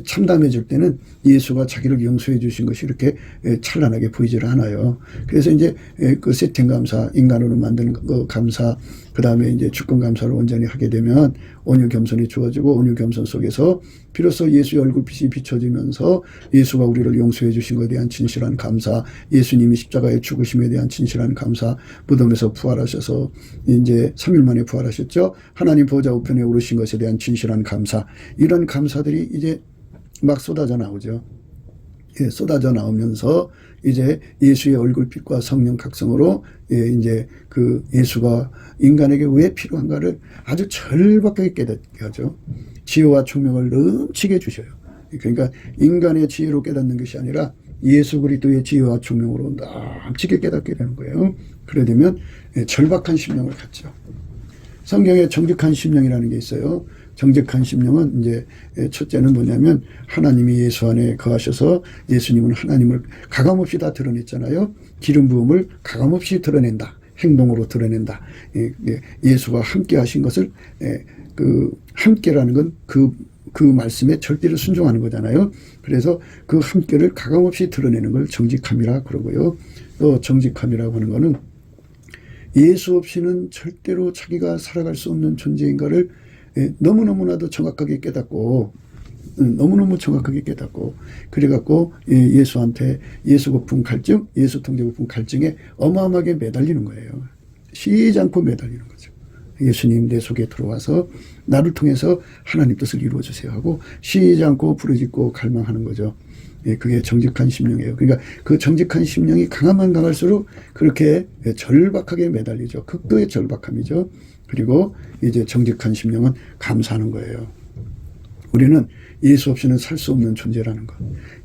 참담해질 때는 예수가 자기를 용서해 주신 것이 이렇게 찬란하게 보이질 않아요. 그래서 이제 그 세팅 감사, 인간으로 만드는 그 감사, 그 다음에 이제 주권 감사를 온전히 하게 되면 온유 겸손이 주어지고 온유 겸손 속에서 비로소 예수의 얼굴빛이 비춰지면서 예수가 우리를 용서해 주신 것에 대한 진실한 감사, 예수님이 십자가의 죽으심에 대한 진실한 감사, 무덤에서 부활하셔서 이제 3일 만에 부활하셨죠. 하나님 보좌 우편에 오르신 것에 대한 진실한 감사, 이런 감사들이 이제 막 쏟아져 나오죠. 예, 쏟아져 나오면서 이제 예수의 얼굴빛과 성령 각성으로 이제 예수가 인간에게 왜 필요한가를 아주 절박하게 깨닫게 하죠. 지혜와 총명을 넘치게 주셔요. 그러니까 인간의 지혜로 깨닫는 것이 아니라 예수 그리스도의 지혜와 총명으로 넘치게 깨닫게 되는 거예요. 그래 되면 절박한 심령을 갖죠. 성경에 정직한 심령이라는 게 있어요. 정직한 심령은 이제 첫째는 뭐냐면 하나님이 예수 안에 거하셔서 예수님은 하나님을 가감없이 다 드러냈잖아요. 기름 부음을 가감없이 드러낸다. 행동으로 드러낸다. 예수가 함께 하신 것을 함께라는 건 그 말씀에 절대로 순종하는 거잖아요. 그래서 그 함께를 가감없이 드러내는 걸 정직함이라 그러고요. 또 정직함이라고 하는 거는 예수 없이는 절대로 자기가 살아갈 수 없는 존재인가를 너무너무나도 정확하게 깨닫고 너무너무 정확하게 깨닫고 그래갖고 예수한테 예수 고품 갈증, 예수 통제 고품 갈증에 어마어마하게 매달리는 거예요. 쉬지 않고 매달리는 거죠. 예수님 내 속에 들어와서 나를 통해서 하나님 뜻을 이루어주세요 하고 쉬지 않고 부르짖고 갈망하는 거죠. 그게 정직한 심령이에요. 그러니까 그 정직한 심령이 강하면 강할수록 그렇게 절박하게 매달리죠. 극도의 절박함이죠. 그리고 이제 정직한 심령은 감사하는 거예요. 우리는 예수 없이는 살 수 없는 존재라는 것.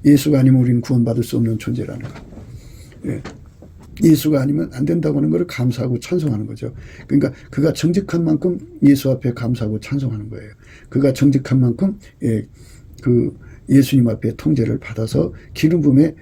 예수가 아니면 우리는 구원받을 수 없는 존재라는 것. 예수가 아니면 안 된다고 하는 것을 감사하고 찬송하는 거죠. 그러니까 그가 정직한 만큼 예수 앞에 감사하고 찬송하는 거예요. 그가 정직한 만큼 예수님 앞에 통제를 받아서 기름 부음의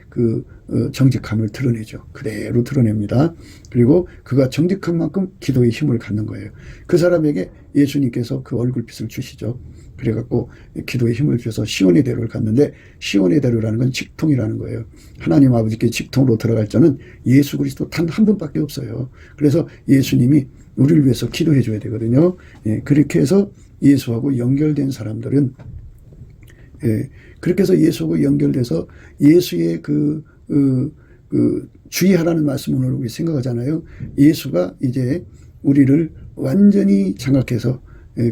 정직함을 드러내죠. 그대로 드러냅니다. 그리고 그가 정직한 만큼 기도의 힘을 갖는 거예요. 그 사람에게 예수님께서 그 얼굴빛을 주시죠. 그래갖고 기도의 힘을 주셔서 시온의 대로를 갔는데 시온의 대로라는 건 직통이라는 거예요. 하나님 아버지께 직통으로 들어갈 자는 예수 그리스도 단 한 분밖에 없어요. 그래서 예수님이 우리를 위해서 기도해 줘야 되거든요. 그렇게 해서 예수하고 연결된 사람들은 그렇게 해서 예수하고 연결돼서 예수의 주의하라는 말씀을 우리 생각하잖아요. 예수가 이제 우리를 완전히 장악해서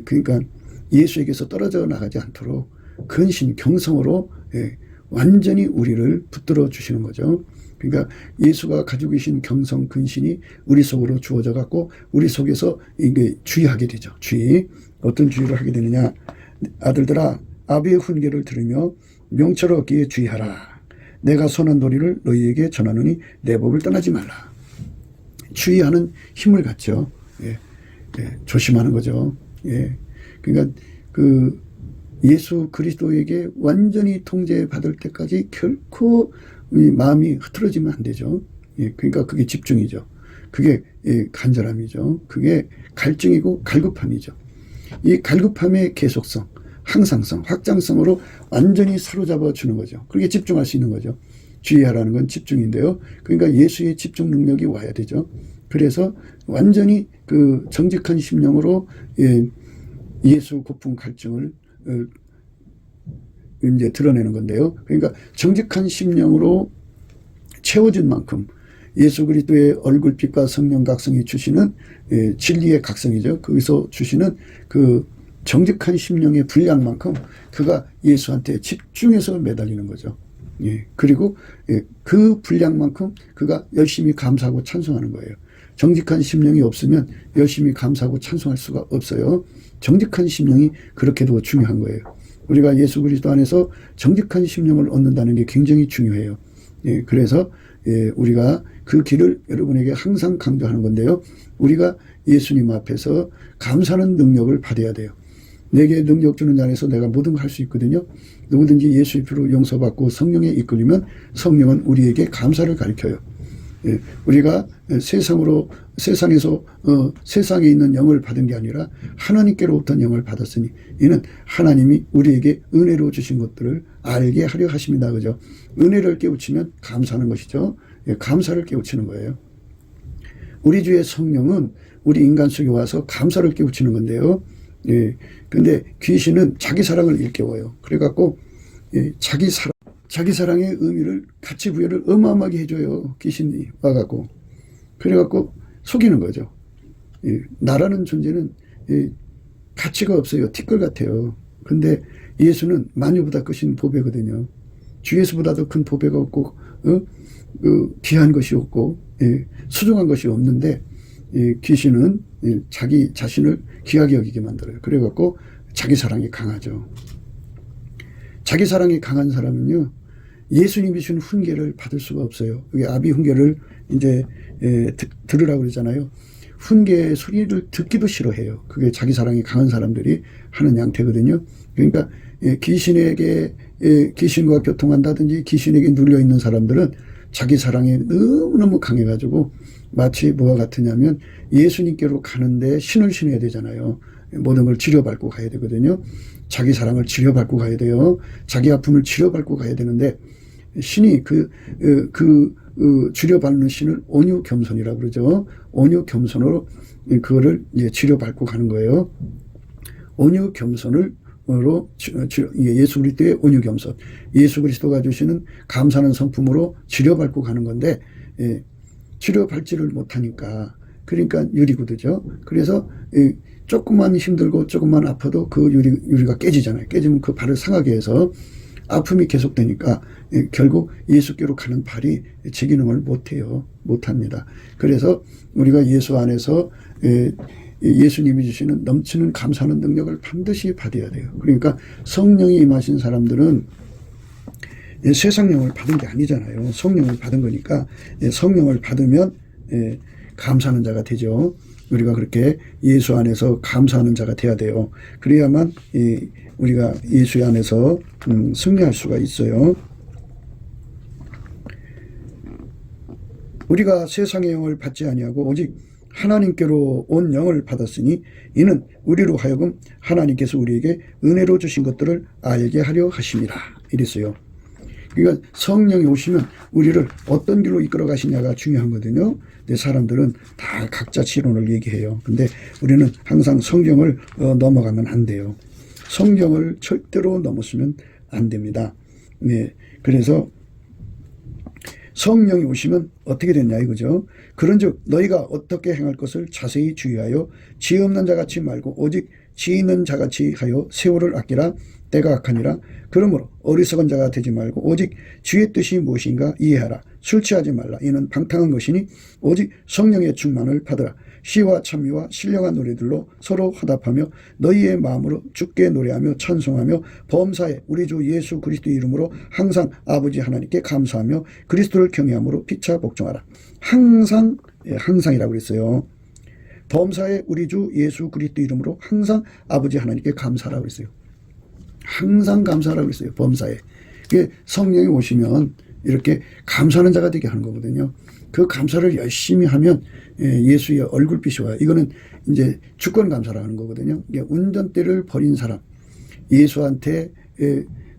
그러니까 예수에게서 떨어져 나가지 않도록 근신, 경성으로 완전히 우리를 붙들어 주시는 거죠. 그러니까 예수가 가지고 계신 경성, 근신이 우리 속으로 주어져 갖고 우리 속에서 이게 주의하게 되죠. 주의. 어떤 주의를 하게 되느냐. 아들들아 아비의 훈계를 들으며 명철을 얻기에 주의하라. 내가 선한 도리를 너희에게 전하노니 내 법을 떠나지 말라. 주의하는 힘을 갖죠. 조심하는 거죠. 그러니까 예수 그리스도에게 완전히 통제받을 때까지 결코 마음이 흐트러지면 안 되죠. 그러니까 그게 집중이죠. 그게 간절함이죠. 그게 갈증이고 갈급함이죠. 이 갈급함의 계속성, 항상성, 확장성으로 완전히 사로잡아 주는 거죠. 그렇게 집중할 수 있는 거죠. 주의하라는 건 집중인데요. 그러니까 예수의 집중 능력이 와야 되죠. 그래서 완전히 정직한 심령으로 예수 고품 갈증을 이제 드러내는 건데요. 그러니까 정직한 심령으로 채워진 만큼 예수 그리스도의 얼굴빛과 성령 각성이 주시는 진리의 각성이죠. 거기서 주시는 정직한 심령의 분량만큼 그가 예수한테 집중해서 매달리는 거죠. 그리고 그 분량만큼 그가 열심히 감사하고 찬송하는 거예요. 정직한 심령이 없으면 열심히 감사하고 찬송할 수가 없어요. 정직한 심령이 그렇게도 중요한 거예요. 우리가 예수 그리스도 안에서 정직한 심령을 얻는다는 게 굉장히 중요해요. 그래서 우리가 그 길을 여러분에게 항상 강조하는 건데요. 우리가 예수님 앞에서 감사하는 능력을 받아야 돼요. 내게 능력 주는 자 안에서 내가 모든 걸 할 수 있거든요. 누구든지 예수의 피로 용서받고 성령에 이끌리면 성령은 우리에게 감사를 가르쳐요. 우리가 세상에서 세상에 있는 영을 받은 게 아니라 하나님께로부터 영을 받았으니 이는 하나님이 우리에게 은혜로 주신 것들을 알게 하려 하십니다. 그죠? 은혜를 깨우치면 감사하는 것이죠. 감사를 깨우치는 거예요. 우리 주의 성령은 우리 인간 속에 와서 감사를 깨우치는 건데요. 근데 귀신은 자기 사랑을 일깨워요. 그래갖고 자기 사랑의 의미를 가치 부여를 어마어마하게 해줘요. 귀신이 와갖고. 그래갖고 속이는 거죠. 나라는 존재는 가치가 없어요. 티끌 같아요. 근데 예수는 만유보다 크신 보배거든요. 주 예수보다도 큰 보배가 없고 귀한 것이 없고 소중한 것이 없는데 귀신은 자기 자신을 귀하게 여기게 만들어요. 그래갖고 자기 사랑이 강하죠. 자기 사랑이 강한 사람은요, 예수님이 준 훈계를 받을 수가 없어요. 여기 아비 훈계를 이제 들으라고 그러잖아요. 훈계 소리를 듣기도 싫어해요. 그게 자기 사랑이 강한 사람들이 하는 양태거든요. 그러니까 귀신과 교통한다든지 귀신에게 눌려있는 사람들은 자기 사랑이 너무너무 강해가지고 마치 뭐와 같으냐면 예수님께로 가는데 신을 신어야 되잖아요. 모든 걸 치료받고 가야 되거든요. 자기 사랑을 치료받고 가야 돼요. 자기 아픔을 치료받고 가야 되는데 신이 치료받는 신을 온유 겸손이라고 그러죠. 온유 겸손으로 그거를 이제 치료받고 가는 거예요. 온유 겸손으로 예수 그리스도의 온유 겸손, 예수 그리스도가 주시는 감사하는 성품으로 치료받고 가는 건데 치료받지를 못하니까 그러니까 유리구두죠. 그래서 조금만 힘들고 조금만 아파도 그 유리가 깨지잖아요. 깨지면 그 발을 상하게 해서 아픔이 계속되니까 결국 예수께로 가는 발이 제 기능을 못해요. 못합니다. 그래서 우리가 예수 안에서 예수님이 주시는 넘치는 감사하는 능력을 반드시 받아야 돼요. 그러니까 성령이 임하신 사람들은 세상령을 받은 게 아니잖아요. 성령을 받은 거니까 성령을 받으면 감사하는 자가 되죠. 우리가 그렇게 예수 안에서 감사하는 자가 돼야 돼요. 그래야만 우리가 예수 안에서 승리할 수가 있어요. 우리가 세상의 영을 받지 아니하고 오직 하나님께로 온 영을 받았으니 이는 우리로 하여금 하나님께서 우리에게 은혜로 주신 것들을 알게 하려 하심이라 이랬어요. 그러니까 성령이 오시면 우리를 어떤 길로 이끌어 가시냐가 중요하거든요. 근데 사람들은 다 각자 지론을 얘기해요. 근데 우리는 항상 성경을 넘어가면 안 돼요. 성경을 절대로 넘었으면 안 됩니다. 그래서 성령이 오시면 어떻게 됐냐 이거죠. 그런즉 너희가 어떻게 행할 것을 자세히 주의하여 지 없는 자같이 말고 오직 지 있는 자같이 하여 세월을 아끼라. 때가 악하니라. 그러므로 어리석은 자가 되지 말고 오직 주의 뜻이 무엇인가 이해하라. 술 취하지 말라. 이는 방탕한 것이니 오직 성령의 충만을 받으라. 시와 찬미와 신령한 노래들로 서로 화답하며 너희의 마음으로 주께 노래하며 찬송하며 범사에 우리 주 예수 그리스도 이름으로 항상 아버지 하나님께 감사하며 그리스도를 경외함으로 피차 복종하라. 항상이라고 그랬어요. 범사에 우리 주 예수 그리스도 이름으로 항상 아버지 하나님께 감사하라고 그랬어요. 항상 감사하라고 그랬어요. 범사에. 성령이 오시면 이렇게 감사하는 자가 되게 하는 거거든요. 그 감사를 열심히 하면 예수의 얼굴빛이 와요. 이거는 이제 주권 감사라고 하는 거거든요. 운전대를 버린 사람, 예수한테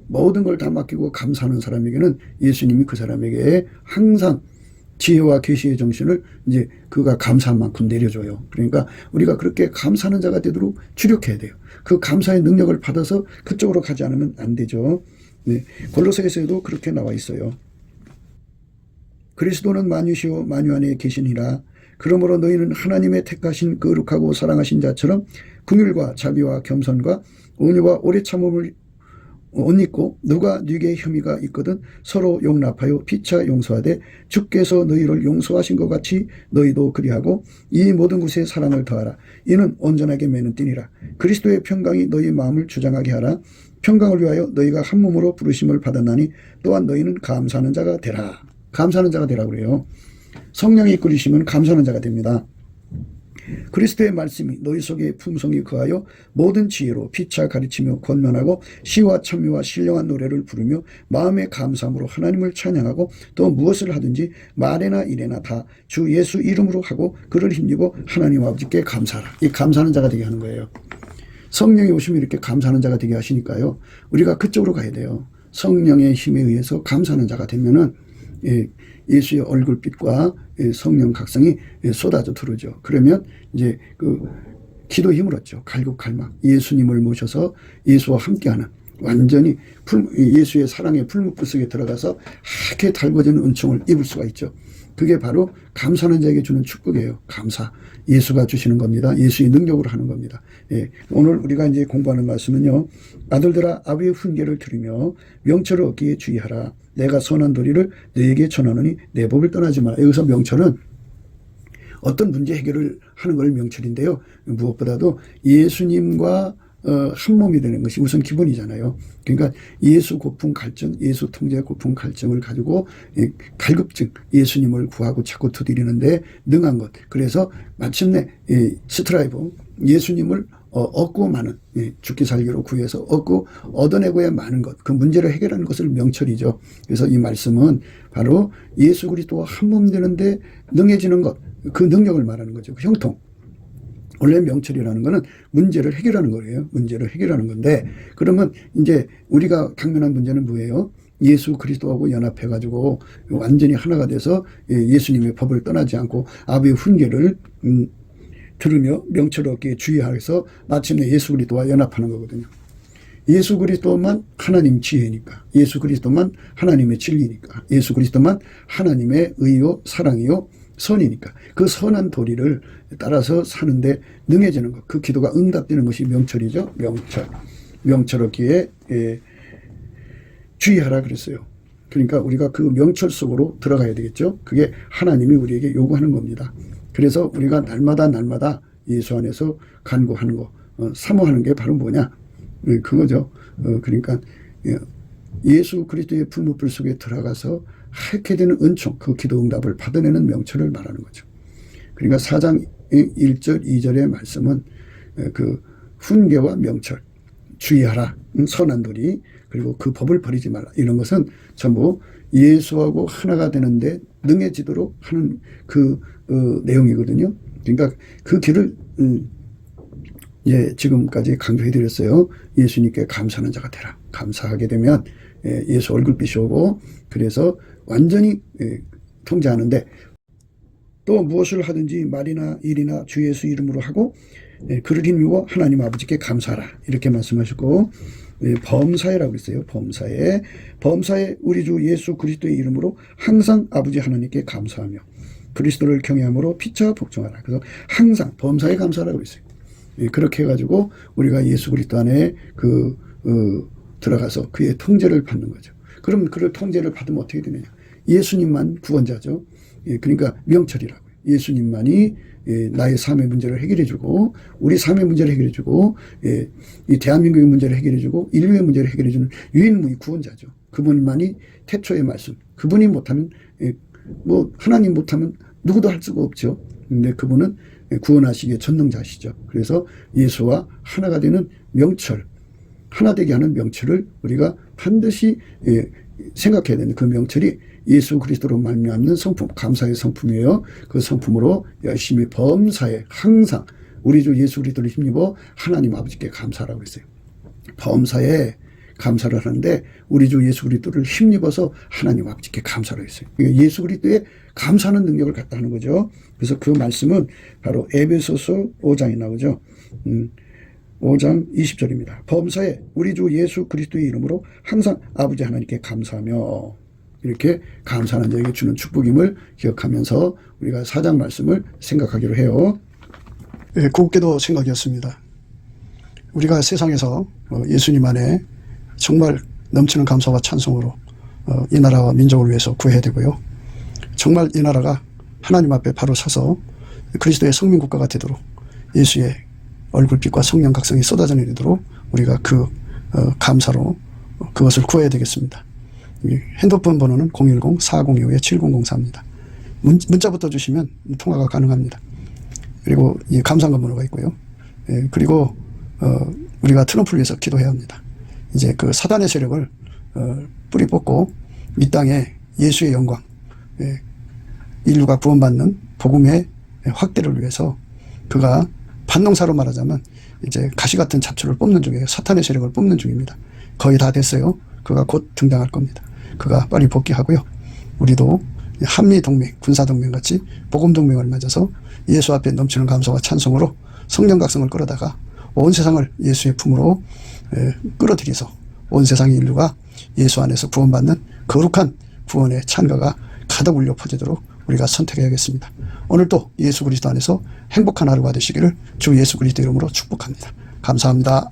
모든 걸 다 맡기고 감사하는 사람에게는 예수님이 그 사람에게 항상 지혜와 계시의 정신을 이제 그가 감사한 만큼 내려줘요. 그러니까 우리가 그렇게 감사하는 자가 되도록 주력해야 돼요. 그 감사의 능력을 받아서 그쪽으로 가지 않으면 안 되죠. 골로새서에도 그렇게 나와 있어요. 그리스도는 만유시오 만유 안에 계시니라. 그러므로 너희는 하나님의 택하신 거룩하고 사랑하신 자처럼 긍휼과 자비와 겸손과 온유와 오래 참음을 옷 입고 누가 네게 혐의가 있거든 서로 용납하여 피차 용서하되 주께서 너희를 용서하신 것 같이 너희도 그리하고 이 모든 것에 사랑을 더하라. 이는 온전하게 매는 띠니라. 그리스도의 평강이 너희 마음을 주장하게 하라. 평강을 위하여 너희가 한 몸으로 부르심을 받았나니 또한 너희는 감사하는 자가 되라. 감사하는 자가 되라 그래요. 성령이 이끌리시면 감사하는 자가 됩니다. 그리스도의 말씀이 너희 속에 품성이 거하여 모든 지혜로 피차 가르치며 권면하고 시와 찬미와 신령한 노래를 부르며 마음의 감사함으로 하나님을 찬양하고 또 무엇을 하든지 말에나 일에나 다 주 예수 이름으로 하고 그를 힘입어 하나님 아버지께 감사하라. 이 감사하는 자가 되게 하는 거예요. 성령이 오시면 이렇게 감사하는 자가 되게 하시니까요. 우리가 그쪽으로 가야 돼요. 성령의 힘에 의해서 감사하는 자가 되면은 예수의 얼굴빛과 성령 각성이 쏟아져 들어오죠. 그러면 이제 그 기도 힘을 얻죠. 갈급갈막 예수님을 모셔서 예수와 함께하는 완전히 예수의 사랑의 풀무불 속에 들어가서 하얗게 달궈지는 은총을 입을 수가 있죠. 그게 바로 감사하는 자에게 주는 축복이에요. 감사. 예수가 주시는 겁니다. 예수의 능력으로 하는 겁니다. 오늘 우리가 이제 공부하는 말씀은요. 아들들아 아비의 훈계를 들으며 명철을 얻기에 주의하라. 내가 선한 도리를 너에게 전하노니 내 법을 떠나지 마라. 여기서 명철은 어떤 문제 해결을 하는 걸 명철인데요. 무엇보다도 예수님과 한 몸이 되는 것이 우선 기본이잖아요. 그러니까 예수 고품 갈증, 예수 통제 고품 갈증을 가지고 갈급증, 예수님을 구하고 찾고 두드리는데 능한 것. 그래서 마침내 스트라이브, 예수님을 얻고 마는, 죽기 살기로 구해서 얻고 얻어내고야 마는 것. 그 문제를 해결하는 것을 명철이죠. 그래서 이 말씀은 바로 예수 그리스도와 한 몸 되는데 능해지는 것, 그 능력을 말하는 거죠. 그 형통. 원래 명철이라는 거는 문제를 해결하는 거예요. 문제를 해결하는 건데, 그러면 이제 우리가 당면한 문제는 뭐예요? 예수 그리스도하고 연합해가지고 완전히 하나가 돼서 예수님의 법을 떠나지 않고 아비의 훈계를 들으며 명철을 얻기에 주의하여서 마침내 예수 그리스도와 연합하는 거거든요. 예수 그리스도만 하나님 지혜니까, 예수 그리스도만 하나님의 진리니까, 예수 그리스도만 하나님의 의요 사랑이요 선이니까 그 선한 도리를 따라서 사는데 능해지는 것, 그 기도가 응답되는 것이 명철이죠. 명철 얻기에 주의하라 그랬어요. 그러니까 우리가 그 명철 속으로 들어가야 되겠죠. 그게 하나님이 우리에게 요구하는 겁니다. 그래서 우리가 날마다 예수 안에서 간구하는 거, 사모하는 게 바로 뭐냐? 그거죠. 그러니까 예수 그리스도의 풀무불 속에 들어가서 하얗게 되는 은총, 그 기도 응답을 받아내는 명철을 말하는 거죠. 그러니까 4장 1절 2절의 말씀은 그 훈계와 명철, 주의하라, 선한 도리, 그리고 그 법을 버리지 말라, 이런 것은 전부 예수하고 하나가 되는데 능해지도록 하는 그 내용이거든요. 그러니까 그 길을 지금까지 강조해드렸어요. 예수님께 감사하는 자가 되라. 감사하게 되면 예수 얼굴빛이 오고, 그래서 완전히 통제하는데, 또 무엇을 하든지 말이나 일이나 주 예수 이름으로 하고 그를 힘입어 하나님 아버지께 감사하라, 이렇게 말씀하시고, 범사에라고 있어요. 범사에 우리 주 예수 그리스도의 이름으로 항상 아버지 하나님께 감사하며 그리스도를 경외함으로 피차 복종하라. 그래서 항상 범사에 감사하라고 있어요. 그렇게 해가지고 우리가 예수 그리스도 안에 들어가서 그의 통제를 받는 거죠. 그럼 그 통제를 받으면 어떻게 되느냐? 예수님만 구원자죠. 그러니까 명철이라고요. 예수님만이 나의 삶의 문제를 해결해주고, 우리 삶의 문제를 해결해주고, 이 대한민국의 문제를 해결해주고, 인류의 문제를 해결해주는 유일무이 구원자죠. 그분만이 태초의 말씀. 그분이 못하면, 하나님 못하면 누구도 할 수가 없죠. 근데 그분은 구원하시기에 전능자시죠. 그래서 예수와 하나가 되는 명철, 하나 되게 하는 명철을 우리가 반드시 생각해야 되는, 그 명철이 예수 그리스도로 말미암는 성품, 감사의 성품이에요. 그 성품으로 열심히 범사에 항상 우리 주 예수 그리스도를 힘입어 하나님 아버지께 감사하라고 했어요. 범사에 감사를 하는데 우리 주 예수 그리스도를 힘입어서 하나님 아버지께 감사를 했어요. 그러니까 예수 그리스도의 감사하는 능력을 갖다 하는 거죠. 그래서 그 말씀은 바로 에베소서 5장에 나오죠. 5장 20절입니다. 범사에 우리 주 예수 그리스도의 이름으로 항상 아버지 하나님께 감사하며, 이렇게 감사하는 자에게 주는 축복임을 기억하면서 우리가 4장 말씀을 생각하기로 해요. 곱게도 생각이었습니다. 우리가 세상에서 예수님 안에 정말 넘치는 감사와 찬송으로 이 나라와 민족을 위해서 구해야 되고요. 정말 이 나라가 하나님 앞에 바로 서서 그리스도의 성민국가가 되도록 예수의 얼굴빛과 성령 각성이 쏟아져 내리도록 우리가 그 감사로 그것을 구해야 되겠습니다. 핸드폰 번호는 010-4025-7004입니다. 문자부터 주시면 통화가 가능합니다. 그리고 이 감상건문호가 있고요. 예, 그리고 우리가 트럼프를 위해서 기도해야 합니다. 이제 그 사단의 세력을 뿌리 뽑고 이 땅에 예수의 영광, 예, 인류가 구원받는 복음의 확대를 위해서 그가 반농사로 말하자면 이제 가시 같은 잡초를 뽑는 중이에요. 사탄의 세력을 뽑는 중입니다. 거의 다 됐어요. 그가 곧 등장할 겁니다. 그가 빨리 복귀하고요. 우리도 한미동맹, 군사동맹 같이 복음동맹을 맺어서 예수 앞에 넘치는 감사와 찬송으로 성령 각성을 끌어다가 온 세상을 예수의 품으로 끌어들여서 온 세상의 인류가 예수 안에서 구원받는 거룩한 구원의 찬가가 가득 울려 퍼지도록 우리가 선택해야겠습니다. 오늘도 예수 그리스도 안에서 행복한 하루가 되시기를 주 예수 그리스도 이름으로 축복합니다. 감사합니다.